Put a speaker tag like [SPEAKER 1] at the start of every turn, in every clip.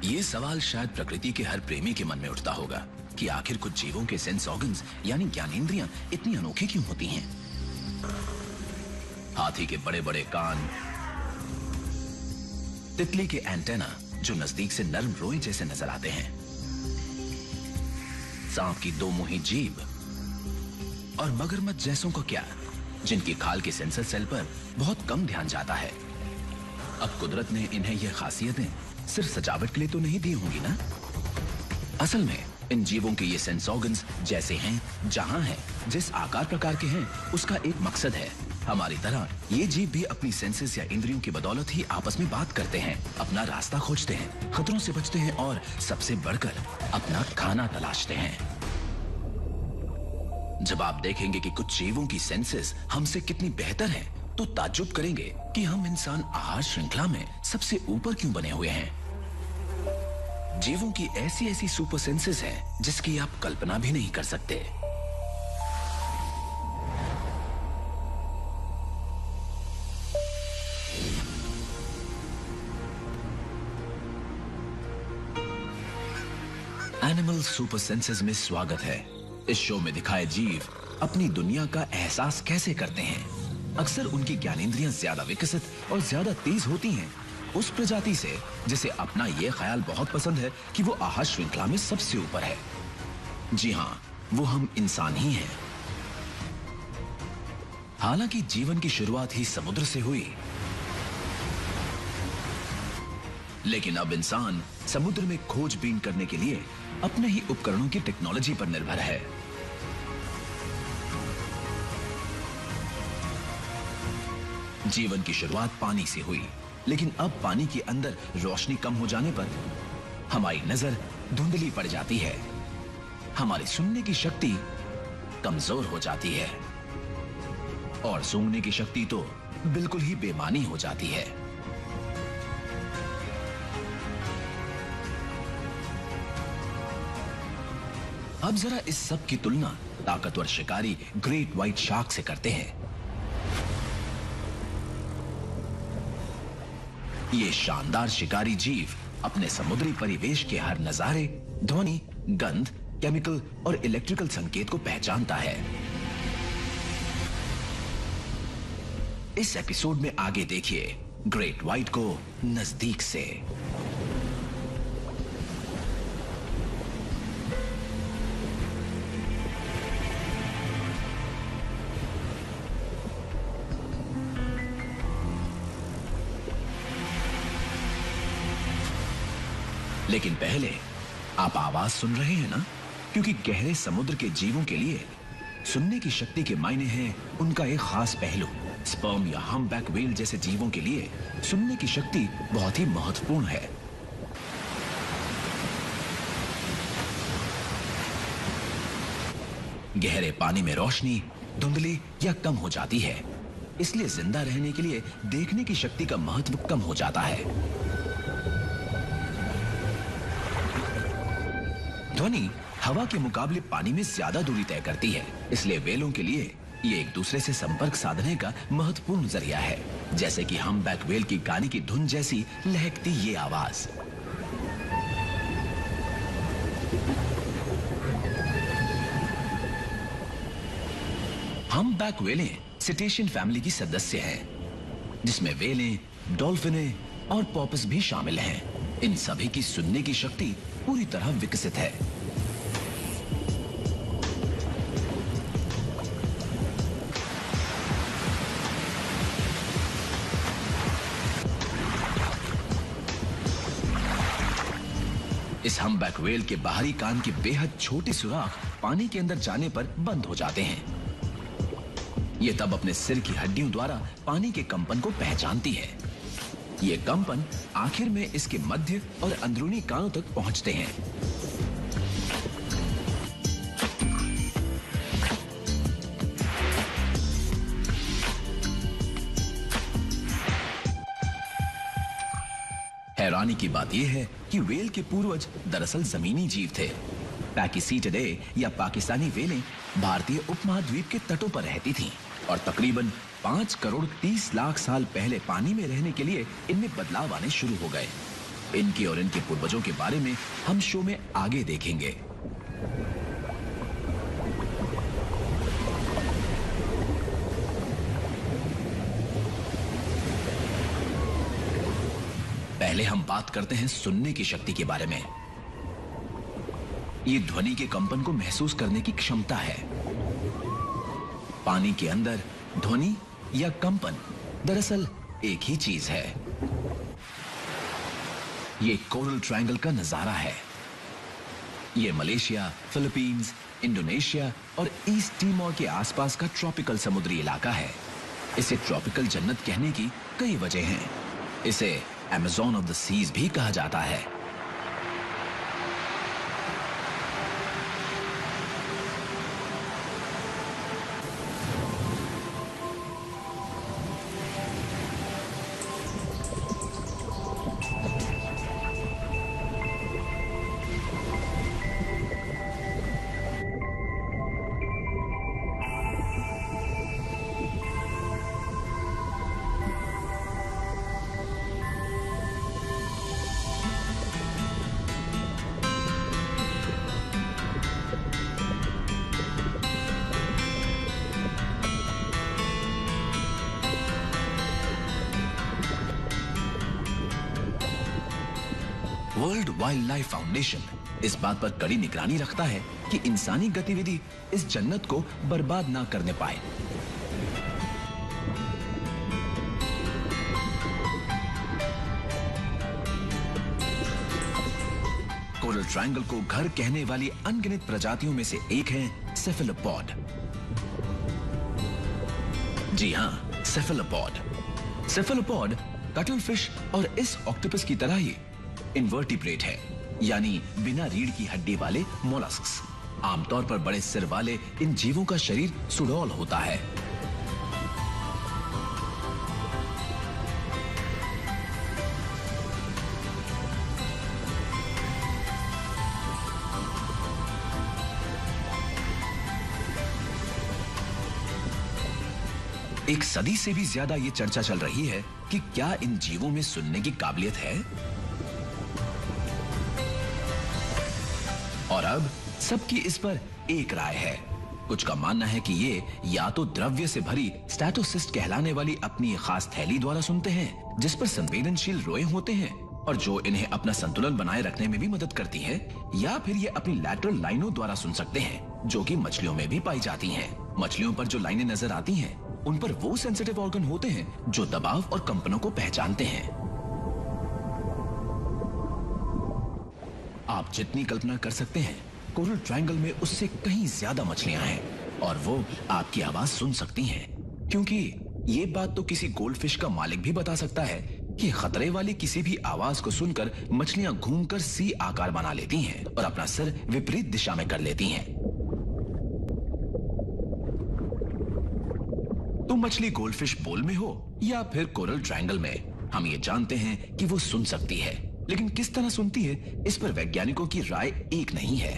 [SPEAKER 1] ये सवाल शायद प्रकृति के हर प्रेमी के मन में उठता होगा कि आखिर कुछ जीवों के सेंस ऑर्गन्स यानी ज्ञानेंद्रियां इतनी अनोखी क्यों होती हैं? हाथी के बड़े बड़े कान, तितली के एंटेना जो नजदीक से नर्म रोए जैसे नजर आते हैं, सांप की दो मुही जीभ और मगरमच्छ जैसों को क्या, जिनकी खाल के सेंसर सेल पर बहुत कम ध्यान जाता है। अब कुदरत ने इन्हें यह खासियतें सिर्फ सजावट के लिए तो नहीं दी होंगी ना। असल में इन जीवों के ये सेंस ऑर्गन्स जैसे हैं, जहां हैं, जिस आकार प्रकार के हैं, उसका एक मकसद है। हमारी तरह ये जीव भी अपनी सेंसेस या इंद्रियों की बदौलत ही आपस में बात करते हैं, अपना रास्ता खोजते हैं, खतरों से बचते हैं और सबसे बढ़कर अपना खाना तलाशते हैं। जब आप देखेंगे कि कुछ जीवों की सेंसेस हमसे कितनी बेहतर हैं, तो ताज्जुब करेंगे कि हम इंसान आहार श्रृंखला में सबसे ऊपर क्यों बने हुए हैं। जीवों की ऐसी ऐसी सुपर सेंसेस हैं जिसकी आप कल्पना भी नहीं कर सकते। एनिमल सुपर सेंसेस में स्वागत है। इस शो में दिखाए जीव अपनी दुनिया का एहसास कैसे करते हैं। अक्सर उनकी ज्ञानेंद्रियां ज्यादा विकसित और ज्यादा तेज होती हैं उस प्रजाति से जिसे अपना यह ख्याल बहुत पसंद है कि वो आहार श्रृंखला में सबसे ऊपर है। जी हाँ, वो हम इंसान ही हैं। हालांकि जीवन की शुरुआत ही समुद्र से हुई, लेकिन अब इंसान समुद्र में खोजबीन करने के लिए अपने ही उपकरणों की टेक्नोलॉजी पर निर्भर है। जीवन की शुरुआत पानी से हुई, लेकिन अब पानी के अंदर रोशनी कम हो जाने पर हमारी नजर धुंधली पड़ जाती है, हमारी सुनने की शक्ति कमजोर हो जाती है और सूंघने की शक्ति तो बिल्कुल ही बेमानी हो जाती है। अब जरा इस सब की तुलना ताकतवर शिकारी ग्रेट व्हाइट शार्क से करते हैं। ये शानदार शिकारी जीव अपने समुद्री परिवेश के हर नजारे, ध्वनि, गंध, केमिकल और इलेक्ट्रिकल संकेत को पहचानता है। इस एपिसोड में आगे देखिए ग्रेट व्हाइट को नजदीक से। लेकिन पहले आप आवाज सुन रहे हैं ना, क्योंकि गहरे समुद्र के जीवों के लिए सुनने की शक्ति के मायने हैं उनका एक खास पहलू। स्पर्म या हम्पबैक व्हेल जैसे जीवों के लिए सुनने की शक्ति बहुत ही महत्वपूर्ण है। गहरे पानी में रोशनी धुंधली या कम हो जाती है, इसलिए जिंदा रहने के लिए देखने की शक्ति का महत्व कम हो जाता है। ध्वनि हवा के मुकाबले पानी में ज्यादा दूरी तय करती है, इसलिए व्हेलों के लिए ये एक दूसरे से संपर्क साधने का महत्वपूर्ण जरिया है, जैसे कि हम्पबैक व्हेल की गाने की धुन जैसी लहकती ये आवाज। हम्पबैक व्हेलें सिटेशियन फैमिली की सदस्य हैं, जिसमें व्हेलें, डॉल्फिनें और पॉपस भी शामिल हैं। इन सभी की सुनने की शक्ति पूरी तरह विकसित है। इस हम्पबैक व्हेल के बाहरी कान के बेहद छोटे सुराख पानी के अंदर जाने पर बंद हो जाते हैं। ये तब अपने सिर की हड्डियों द्वारा पानी के कंपन को पहचानती है। ये कंपन आखिर में इसके मध्य और अंदरूनी कानों तक पहुंचते हैं। हैरानी की बात यह है कि व्हेल के पूर्वज दरअसल जमीनी जीव थे। पैकिसीटिडे या पाकिस्तानी व्हेलें भारतीय उपमहाद्वीप के तटों पर रहती थीं और तकरीबन 5 करोड़ 30 लाख साल पहले पानी में रहने के लिए इनमें बदलाव आने शुरू हो गए। इनके और इनके पूर्वजों के बारे में हम शो में आगे देखेंगे। पहले हम बात करते हैं सुनने की शक्ति के बारे में। ये ध्वनि के कंपन को महसूस करने की क्षमता है। पानी के अंदर ध्वनि या कंपन दरअसल एक ही चीज है। ये कोरल ट्रायंगल का नजारा है। ये मलेशिया, फिलीपींस, इंडोनेशिया और ईस्ट टिमोर के आसपास का ट्रॉपिकल समुद्री इलाका है। इसे ट्रॉपिकल जन्नत कहने की कई वजह हैं। इसे अमेज़न ऑफ द सीज भी कहा जाता है। वर्ल्ड वाइल्ड लाइफ फाउंडेशन इस बात पर कड़ी निगरानी रखता है कि इंसानी गतिविधि इस जन्नत को बर्बाद ना करने पाए। कोरल ट्रायंगल को घर कहने वाली अनगिनत प्रजातियों में से एक है सेफेलोपॉड। जी हां, सेफेलोपॉड। सेफेलोपॉड कटल फिश और इस ऑक्टोपस की तरह ही इनवर्टिब्रेट है, यानी बिना रीढ़ की हड्डी वाले मोलस्क्स। आमतौर पर बड़े सिर वाले इन जीवों का शरीर सुडौल होता है। एक सदी से भी ज्यादा ये चर्चा चल रही है कि क्या इन जीवों में सुनने की काबिलियत है। और अब सबकी इस पर एक राय है। कुछ का मानना है कि ये या तो द्रव्य से भरी स्टैटोसिस्ट कहलाने वाली अपनी खास थैली द्वारा सुनते हैं, जिस पर संवेदनशील रोए होते हैं और जो इन्हें अपना संतुलन बनाए रखने में भी मदद करती है, या फिर ये अपनी लैटरल लाइनों द्वारा सुन सकते हैं, जो कि मछलियों में भी पाई जाती हैं। मछलियों पर जो लाइनें नजर आती हैं, उन पर वो सेंसिटिव ऑर्गन होते हैं जो दबाव और कंपनों को पहचानते हैं। आप जितनी कल्पना कर सकते हैं, कोरल ट्रायंगल में उससे कहीं ज्यादा मछलियां हैं और वो आपकी आवाज सुन सकती हैं, क्योंकि ये बात तो किसी गोल्डफिश का मालिक भी बता सकता है कि खतरे वाली किसी भी आवाज को सुनकर मछलियां घूमकर सी आकार बना लेती हैं और अपना सिर विपरीत दिशा में कर लेती हैं। तो मछली गोल्डफिश पोल में हो या फिर कोरल ट्रायंगल में, हम ये जानते हैं कि वो सुन सकती है, लेकिन किस तरह सुनती है, इस पर वैज्ञानिकों की राय एक नहीं है।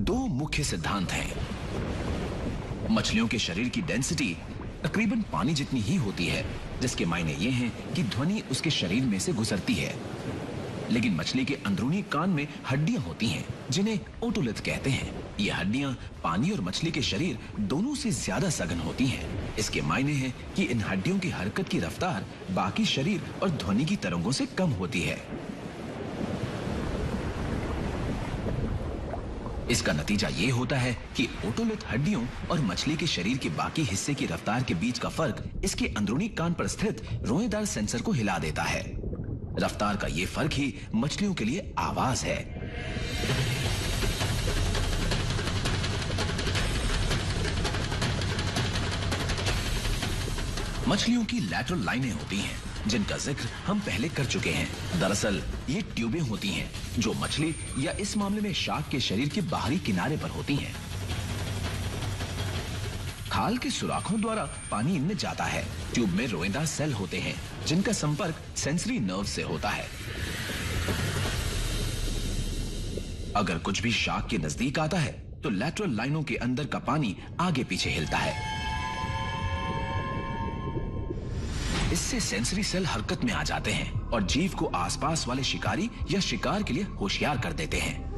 [SPEAKER 1] दो मुख्य सिद्धांत हैं। मछलियों के शरीर की डेंसिटी तकरीबन पानी जितनी ही होती है, जिसके मायने ये हैं कि ध्वनि उसके शरीर में से गुजरती है। लेकिन मछली के अंदरूनी कान में हड्डियां होती हैं, जिन्हें ओटोलिथ कहते हैं। ये हड्डियां पानी और मछली के शरीर दोनों से ज्यादा सघन होती हैं। इसके मायने हैं कि इन हड्डियों की हरकत की रफ्तार बाकी शरीर और ध्वनि की तरंगों से कम होती है। इसका नतीजा ये होता है कि ओटोलिथ हड्डियों और मछली के शरीर के बाकी हिस्से की रफ्तार के बीच का फर्क इसके अंदरूनी कान पर स्थित रोएदार सेंसर को हिला देता है। रफ्तार का ये फर्क ही मछलियों के लिए आवाज है। मछलियों की लैटरल लाइनें होती हैं, जिनका जिक्र हम पहले कर चुके हैं। दरअसल ये ट्यूबें होती हैं जो मछली या इस मामले में शार्क के शरीर के बाहरी किनारे पर होती हैं। खाल के सुराखों द्वारा पानी इनमें जाता है। ट्यूब में रोएदार सेल होते हैं, जिनका संपर्क सेंसरी नर्व से होता है। अगर कुछ भी शार्क के नजदीक आता है, तो लैटरल लाइनों के अंदर का पानी आगे पीछे हिलता है। इससे सेंसरी सेल हरकत में आ जाते हैं और जीव को आसपास वाले शिकारी या शिकार के लिए होशियार कर देते हैं।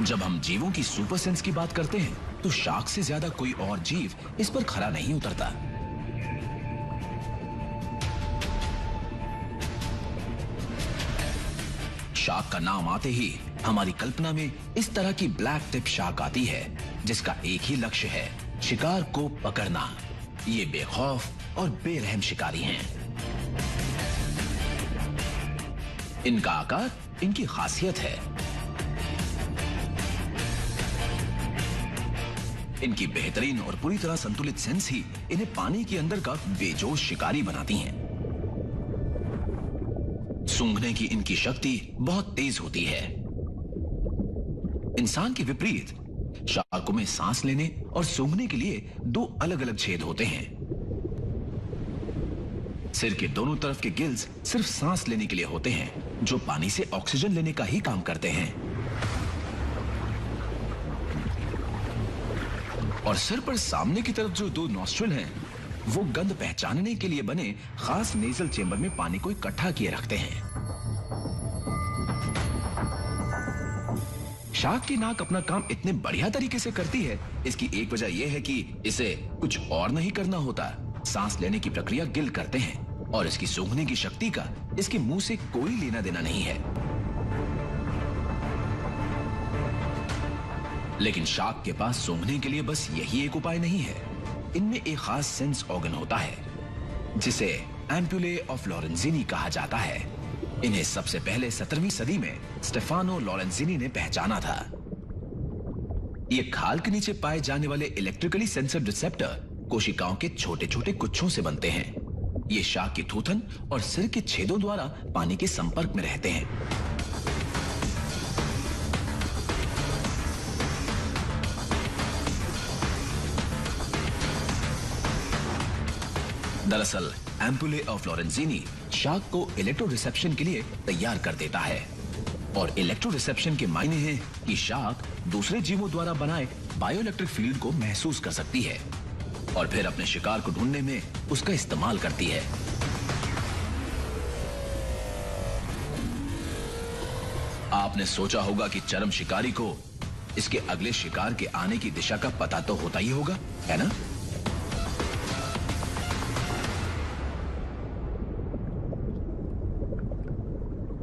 [SPEAKER 1] जब हम जीवों की सुपर सेंस की बात करते हैं तो शार्क से ज्यादा कोई और जीव इस पर खरा नहीं उतरता। शार्क का नाम आते ही हमारी कल्पना में इस तरह की ब्लैक टिप शार्क आती है जिसका एक ही लक्ष्य है, शिकार को पकड़ना। ये बेखौफ और बेरहम शिकारी हैं। इनका आकार इनकी खासियत है। इनकी बेहतरीन और पूरी तरह संतुलित सेंस ही इन्हें पानी के अंदर का बेजोश शिकारी बनाती हैं। सूंघने की इनकी शक्ति बहुत तेज होती है। इंसान के विपरीत शार्कों में सांस लेने और सूंघने के लिए दो अलग अलग छेद होते हैं। सिर के दोनों तरफ के गिल्स सिर्फ सांस लेने के लिए होते हैं, जो पानी से ऑक्सीजन लेने का ही काम करते हैं। और सिर पर सामने की तरफ जो दो नॉस्ट्रिल हैं, वो गंध पहचानने के लिए बने खास नेजल चेंबर में पानी को इकट्ठा किए रखते हैं। शार्क की नाक अपना काम इतने बढ़िया तरीके से करती है, इसकी एक वजह यह है कि इसे कुछ और नहीं करना होता। सांस लेने की प्रक्रिया गिल करते हैं और इसकी सूंघने की शक्ति का इसके मुंह से कोई लेना देना नहीं है। लेकिन शार्क के पास सूंघने के लिए बस यही एक उपाय नहीं है। इनमें एक खास सेंस ऑर्गन होता है जिसे एम्पुले ऑफ लॉरेंजिनी कहा जाता है। इन्हें सबसे पहले 17वीं सदी में स्टेफानो लॉरेंजिनी ने पहचाना था। ये खाल के नीचे पाए जाने वाले इलेक्ट्रिकली सेंसर्ड रिसेप्टर कोशिकाओं के छोटे छोटे गुच्छों से बनते हैं। ये शार्क की थूथन और सिर के छेदों द्वारा पानी के संपर्क में रहते हैं। दरअसल एम्पुले ऑफ लॉरेंजिनी शार्क को इलेक्ट्रो रिसेप्शन के लिए तैयार कर देता है। और इलेक्ट्रो रिसेप्शन के मायने हैं कि शार्क दूसरे जीवों द्वारा बनाए बायोइलेक्ट्रिक फील्ड को महसूस कर सकती है और फिर अपने शिकार को ढूंढने में उसका इस्तेमाल करती है। आपने सोचा होगा कि चरम शिकारी को इसके अगले शिकार के आने की दिशा का पता तो होता ही होगा, है ना?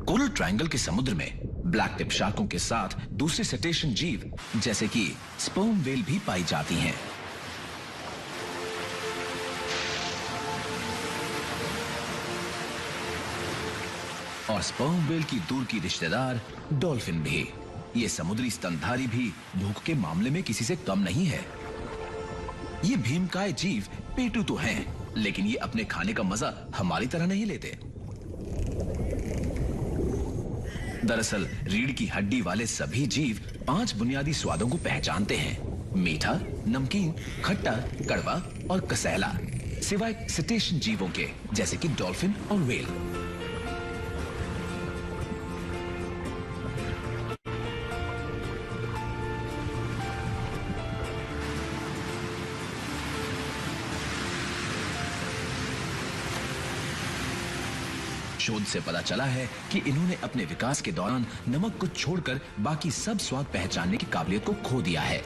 [SPEAKER 1] कोरल ट्रायंगल के समुद्र में ब्लैक टिप शार्कों के साथ दूसरे सेटेशियन जीव जैसे कि स्पर्म व्हेल भी पाई जाती हैं। और स्पर्म व्हेल की दूर की रिश्तेदार डॉल्फिन भी। ये समुद्री स्तनधारी भी भूख के मामले में किसी से कम नहीं है। ये भीमकाय जीव पेटू तो हैं, लेकिन ये अपने खाने का मजा हमारी तरह नहीं लेते। दरअसल रीढ़ की हड्डी वाले सभी जीव 5 बुनियादी स्वादों को पहचानते हैं: मीठा, नमकीन, खट्टा, कड़वा और कसैला, सिवाय सिटेशियन जीवों के जैसे कि डॉल्फिन और व्हेल। शोध से पता चला है कि इन्होंने अपने विकास के दौरान नमक को छोड़कर बाकी सब स्वाद पहचानने की काबिलियत को खो दिया है।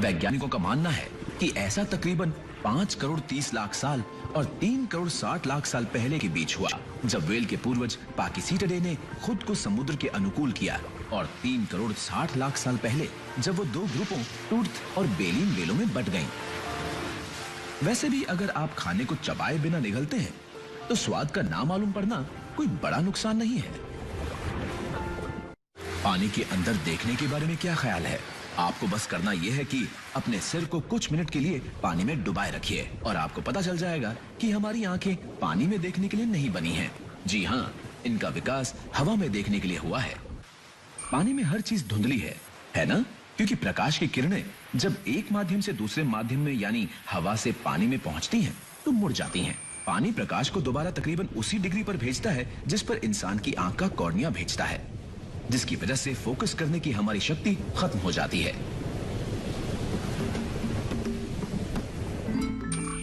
[SPEAKER 1] वैज्ञानिकों का मानना है कि ऐसा तकरीबन 5 करोड़ 30 लाख साल और 3 करोड़ 60 लाख साल पहले के बीच हुआ, जब व्हेल के पूर्वज पाकिसीटिडे ने खुद को समुद्र के अनुकूल किया, और 3 करोड़ 60 लाख साल पहले जब वो 2 ग्रुपों टूथ और बेलिन व्हेलों में बंट गईं। वैसे भी अगर आप खाने को चबाए बिना निगलते हैं तो स्वाद का ना मालूम पड़ना कोई बड़ा नुकसान नहीं है। पानी के अंदर देखने के बारे में क्या ख्याल है? आपको बस करना यह है कि अपने सिर को कुछ मिनट के लिए पानी में डुबाए रखिए और आपको पता चल जाएगा कि हमारी आंखें पानी में देखने के लिए नहीं बनी हैं। जी हाँ, इनका विकास हवा में देखने के लिए हुआ है। पानी में हर चीज धुंधली है ना? क्योंकि प्रकाश की किरणें जब एक माध्यम से दूसरे माध्यम में यानी हवा से पानी में पहुंचती हैं, तो मुड़ जाती हैं। पानी प्रकाश को दोबारा तकरीबन उसी डिग्री पर भेजता है जिस पर इंसान की आंख का कॉर्निया भेजता है, जिसकी वजह से फोकस करने की हमारी शक्ति खत्म हो जाती है।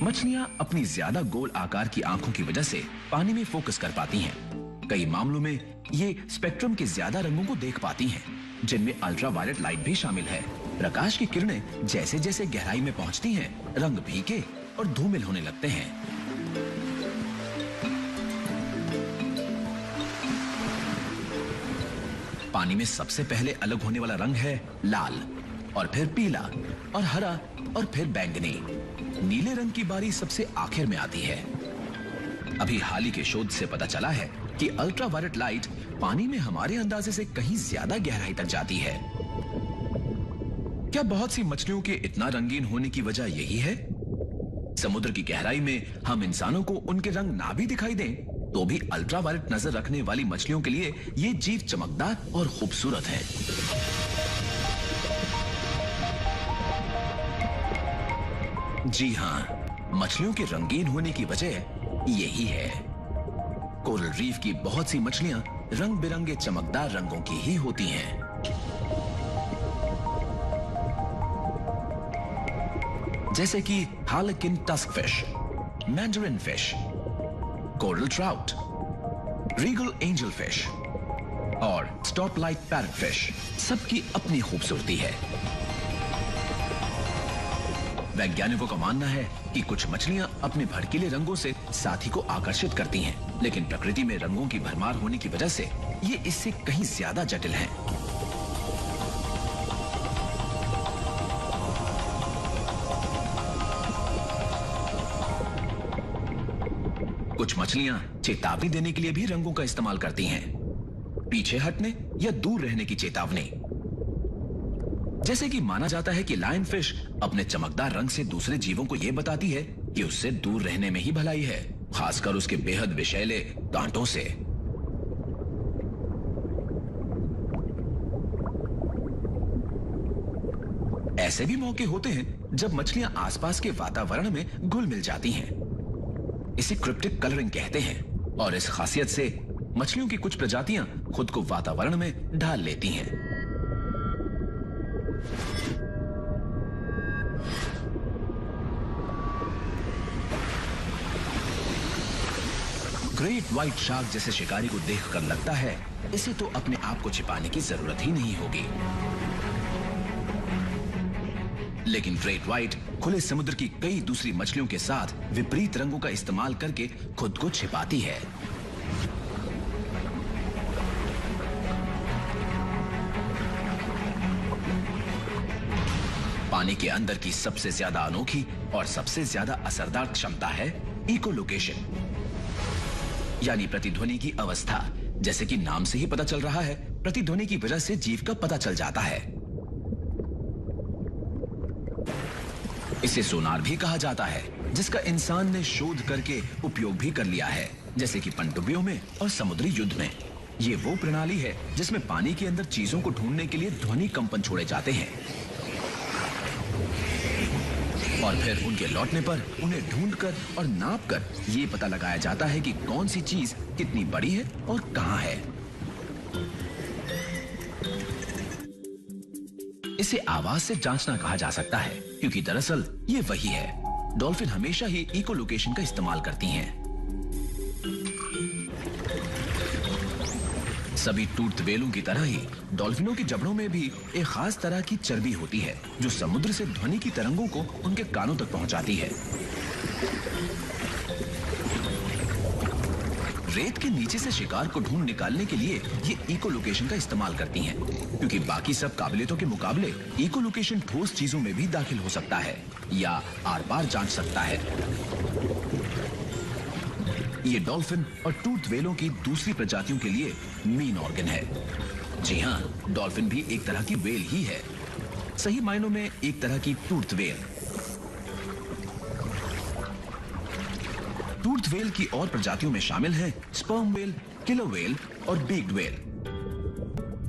[SPEAKER 1] मछलियां अपनी ज्यादा गोल आकार की आंखों की वजह से पानी में फोकस कर पाती हैं। कई मामलों में ये स्पेक्ट्रम के ज्यादा रंगों को देख पाती हैं, जिनमें अल्ट्रावायलेट लाइट भी शामिल है। प्रकाश की किरणें जैसे जैसे गहराई में पहुंचती हैं, रंग फीके और धूमिल होने लगते हैं। पानी में सबसे पहले अलग होने वाला रंग है लाल, और फिर पीला और हरा और फिर बैंगनी। नीले रंग की बारी सबसे आखिर में आती है। अभी हाल ही के शोध से पता चला है कि अल्ट्रावायलेट लाइट पानी में हमारे अंदाजे से कहीं ज्यादा गहराई तक जाती है। क्या बहुत सी मछलियों के इतना रंगीन होने की वजह यही है? समुद्र की गहराई में हम इंसानों को उनके रंग ना भी दिखाई दें, तो भी अल्ट्रावायलेट नजर रखने वाली मछलियों के लिए ये जीव चमकदार और खूबसूरत है। जी हाँ, मछलियों के रंगीन होने की वजह यही है। कोरल रीफ की बहुत सी मछलियां रंग बिरंगे चमकदार रंगों की ही होती हैं। जैसे कि harlequin tusk fish, Mandarin fish, coral trout, Regal angel fish और स्टॉपलाइट पैरट फिश। सबकी अपनी खूबसूरती है। वैज्ञानिकों का मानना है कि कुछ मछलियां अपने भड़कीले रंगों से साथी को आकर्षित करती हैं, लेकिन प्रकृति में रंगों की भरमार होने की वजह से ये इससे कहीं ज्यादा जटिल हैं। कुछ मछलियां चेतावनी देने के लिए भी रंगों का इस्तेमाल करती हैं, पीछे हटने या दूर रहने की चेतावनी। जैसे कि माना जाता है कि लायन फिश अपने चमकदार रंग से दूसरे जीवों को यह बताती है कि उससे दूर रहने में ही भलाई है, खासकर उसके बेहद विषैले कांटों से। ऐसे भी मौके होते हैं जब मछलियां आसपास के वातावरण में घुल मिल जाती हैं। इसे क्रिप्टिक कलरिंग कहते हैं, और इस खासियत से मछलियों की कुछ प्रजातियां खुद को वातावरण में ढाल लेती हैं। ग्रेट व्हाइट शार्क जैसे शिकारी को देखकर लगता है इसे तो अपने आप को छिपाने की जरूरत ही नहीं होगी, लेकिन ग्रेट व्हाइट खुले समुद्र की कई दूसरी मछलियों के साथ विपरीत रंगों का इस्तेमाल करके खुद को छिपाती है। पानी के अंदर की सबसे ज्यादा अनोखी और सबसे ज्यादा असरदार क्षमता है इकोलोकेशन, यानी प्रतिध्वनि की अवस्था। जैसे कि नाम से ही पता चल रहा है, प्रतिध्वनि की वजह से जीव का पता चल जाता है। इसे सोनार भी कहा जाता है, जिसका इंसान ने शोध करके उपयोग भी कर लिया है, जैसे कि पनडुब्बियों में और समुद्री युद्ध में। ये वो प्रणाली है जिसमें पानी के अंदर चीजों को ढूंढने के लिए ध्वनि कंपन छोड़े जाते हैं, और फिर उनके लौटने पर उन्हें ढूंढकर और नापकर ये पता लगाया जाता है कि कौन सी चीज कितनी बड़ी है और कहां है। इसे आवाज से जांचना कहा जा सकता है, क्योंकि दरअसल ये वही है। डॉल्फिन हमेशा ही इकोलोकेशन का इस्तेमाल करती हैं। सभी टूथ व्हेलों की तरह ही डॉल्फिनों की जबड़ों में भी एक खास तरह की चर्बी होती है, जो समुद्र से ध्वनि की तरंगों को उनके कानों तक पहुंचाती है। रेत के नीचे से शिकार को ढूंढ निकालने के लिए ये इकोलोकेशन का इस्तेमाल करती हैं, क्योंकि बाकी सब काबिलियतों के मुकाबले इकोलोकेशन ठोस चीजों में भी दाखिल हो सकता है या आर पार जांच सकता है। ये डॉल्फिन और टूथ व्हेलों की दूसरी प्रजातियों के लिए मेन ऑर्गन है। जी हाँ, डॉल्फिन भी एक तरह की व्हेल ही है, सही मायनों में एक तरह की टूथ व्हेल। टूथ व्हेल की और प्रजातियों में शामिल हैं स्पर्म व्हेल, किलर व्हेल और बीक्ड व्हेल।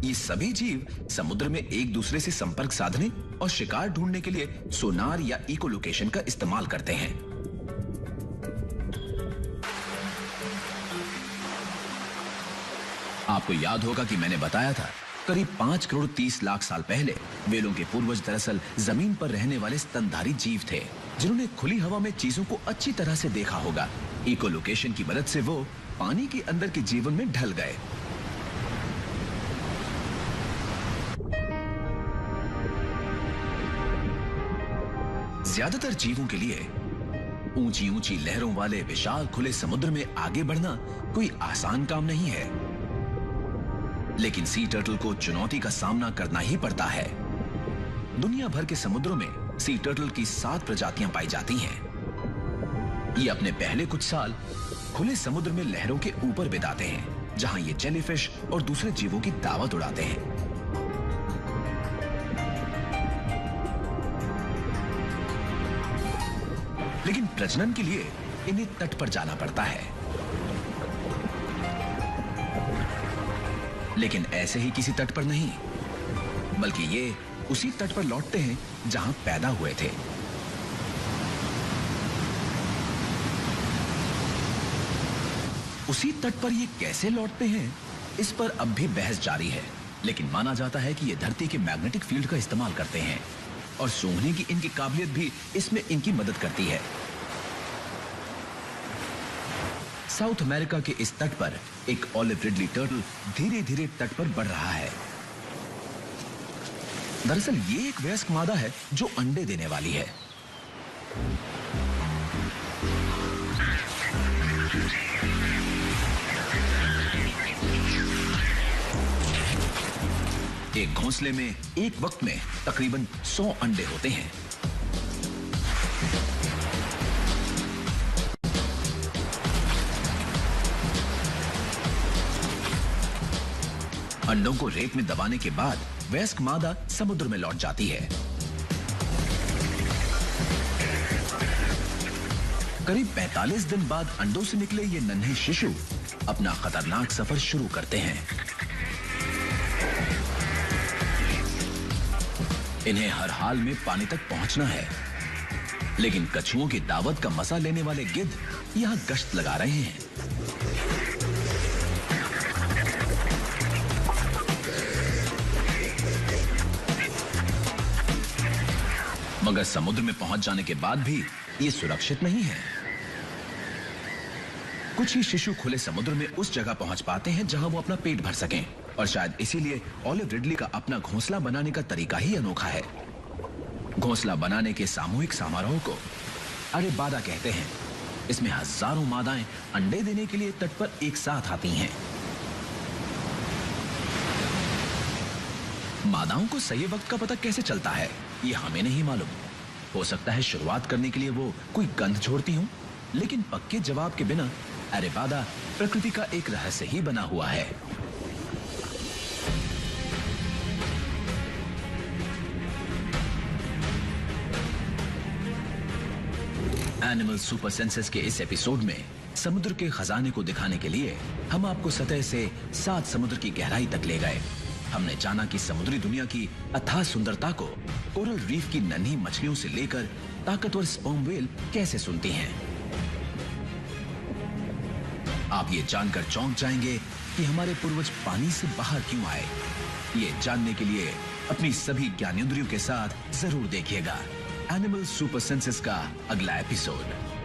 [SPEAKER 1] ये सभी जीव समुद्र में एक दूसरे से संपर्क साधने और शिकार ढूंढने के लिए सोनार या इकोलोकेशन का इस्तेमाल करते हैं। आपको याद होगा कि मैंने बताया था करीब 5 करोड़ 30 लाख साल पहले व्हेलों के पूर्वज दरअसल जमीन पर रहने वाले स्तनधारी जीव थे, जिन्होंने खुली हवा में चीजों को अच्छी तरह से देखा होगा। इकोलोकेशन की मदद से वो पानी के अंदर के जीवन में ढल गए। ज्यादातर जीवों के लिए ऊंची ऊंची लहरों वाले विशाल खुले समुद्र में आगे बढ़ना कोई आसान काम नहीं है, लेकिन सी टर्टल को चुनौती का सामना करना ही पड़ता है। दुनिया भर के समुद्रों में सी टर्टल की 7 प्रजातियां पाई जाती हैं। ये अपने पहले कुछ साल खुले समुद्र में लहरों के ऊपर बिताते हैं, जहां ये जेलीफिश और दूसरे जीवों की दावत उड़ाते हैं। लेकिन प्रजनन के लिए इन्हें तट पर जाना पड़ता है, लेकिन ऐसे ही किसी तट पर नहीं, बल्कि ये उसी तट पर लौटते हैं जहां पैदा हुए थे। उसी तट पर ये कैसे लौटते हैं, इस पर अब भी बहस जारी है, लेकिन माना जाता है कि ये धरती के मैग्नेटिक फील्ड का इस्तेमाल करते हैं और सूंघने की इनकी काबिलियत भी इसमें इनकी मदद करती है। साउथ अमेरिका के इस तट पर एक ऑलिव रिडली टर्टल धीरे धीरे तट पर बढ़ रहा है। दरअसल ये एक वयस्क मादा है जो अंडे देने वाली है। एक घोंसले में एक वक्त में तकरीबन 100 अंडे होते हैं। अंडों को रेत में दबाने के बाद वयस्क मादा समुद्र में लौट जाती है। करीब 45 दिन बाद अंडों से निकले ये नन्हे शिशु अपना खतरनाक सफर शुरू करते हैं। इन्हें हर हाल में पानी तक पहुंचना है, लेकिन कछुओं की दावत का मजा लेने वाले गिद्ध यहां गश्त लगा रहे हैं। मगर समुद्र में पहुंच जाने के बाद भी ये सुरक्षित नहीं है। कुछ ही शिशु खुले समुद्र में उस जगह पहुंच पाते हैं जहां वो अपना पेट भर सकें, और शायद इसीलिए ऑलिव रिडली का अपना घोंसला बनाने का तरीका ही अनोखा है। घोंसला बनाने के सामूहिक समारोह को अरे बादा कहते हैं। इसमें हजारों मादाएं अंडे देने के लिए तट पर एक साथ आती हैं। मादाओं को सही वक्त का पता कैसे चलता है, ये हमें नहीं मालूम। हो सकता है शुरुआत करने के लिए वो कोई गंध छोड़ती हूं, लेकिन पक्के जवाब के बिना अरे बादा प्रकृति का एक रहस्य ही बना हुआ है। एनिमल सुपर सेंसेस के इस एपिसोड में समुद्र के खजाने को दिखाने के लिए हम आपको सतह से 7 समुद्र की गहराई तक ले गए। हमने जाना कि समुद्री दुनिया की अथाह सुंदरता को कोरल रीफ की नन्ही मछलियों से लेकर ताकतवर स्पर्म व्हेल कैसे सुनती हैं। आप ये जानकर चौंक जाएंगे कि हमारे पूर्वज पानी से बाहर क्यों आए। ये जानने के लिए अपनी सभी ज्ञानेंद्रियों के साथ जरूर देखिएगा एनिमल सुपर सेंसेस का अगला एपिसोड।